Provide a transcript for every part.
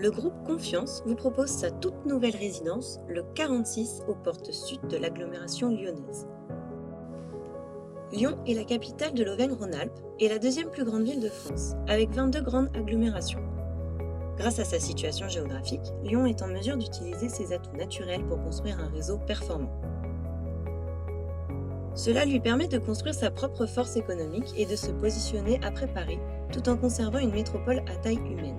Le groupe Confiance vous propose sa toute nouvelle résidence, le 46, aux portes sud de l'agglomération lyonnaise. Lyon est la capitale de l'Auvergne-Rhône-Alpes et la deuxième plus grande ville de France, avec 22 grandes agglomérations. Grâce à sa situation géographique, Lyon est en mesure d'utiliser ses atouts naturels pour construire un réseau performant. Cela lui permet de construire sa propre force économique et de se positionner après Paris, tout en conservant une métropole à taille humaine.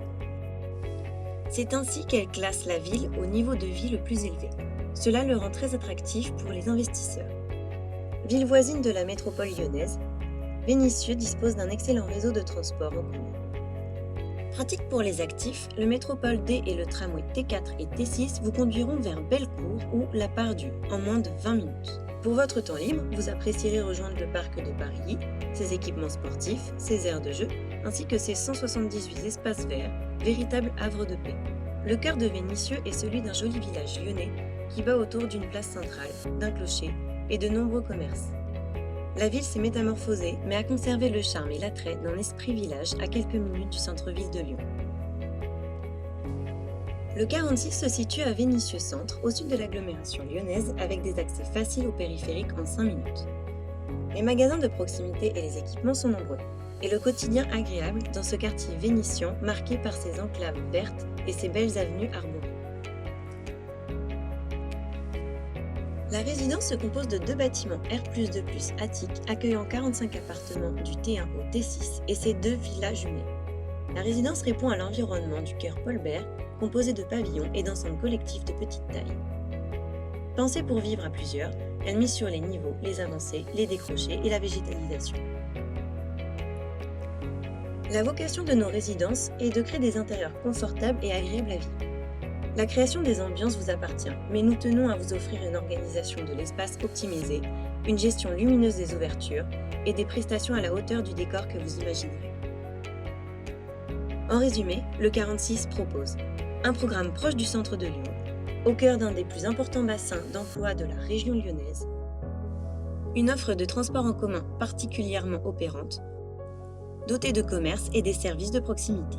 C'est ainsi qu'elle classe la ville au niveau de vie le plus élevé. Cela le rend très attractif pour les investisseurs. Ville voisine de la métropole lyonnaise, Vénissieux dispose d'un excellent réseau de transport en commun. Pratique pour les actifs, le Métropole D et le tramway T4 et T6 vous conduiront vers Bellecour ou la Part-Dieu en moins de 20 minutes. Pour votre temps libre, vous apprécierez rejoindre le parc de Paris, ses équipements sportifs, ses aires de jeu, ainsi que ses 178 espaces verts, véritables havres de paix. Le cœur de Vénissieux est celui d'un joli village lyonnais qui bat autour d'une place centrale, d'un clocher et de nombreux commerces. La ville s'est métamorphosée, mais a conservé le charme et l'attrait d'un esprit village à quelques minutes du centre-ville de Lyon. Le 46 se situe à Vénissieux Centre, au sud de l'agglomération lyonnaise, avec des accès faciles au périphérique en 5 minutes. Les magasins de proximité et les équipements sont nombreux, et le quotidien agréable dans ce quartier vénitien marqué par ses enclaves vertes et ses belles avenues arborées. La résidence se compose de 2 bâtiments R+2+ attiques accueillant 45 appartements du T1 au T6 et ses 2 villas jumelles. La résidence répond à l'environnement du cœur Paul Bert, composé de pavillons et d'ensembles collectifs de petite taille. Pensée pour vivre à plusieurs, elle mise sur les niveaux, les avancées, les décrochés et la végétalisation. La vocation de nos résidences est de créer des intérieurs confortables et agréables à vivre. La création des ambiances vous appartient, mais nous tenons à vous offrir une organisation de l'espace optimisée, une gestion lumineuse des ouvertures et des prestations à la hauteur du décor que vous imaginerez. En résumé, le 46 propose un programme proche du centre de Lyon, au cœur d'un des plus importants bassins d'emploi de la région lyonnaise, une offre de transport en commun particulièrement opérante, dotée de commerces et des services de proximité.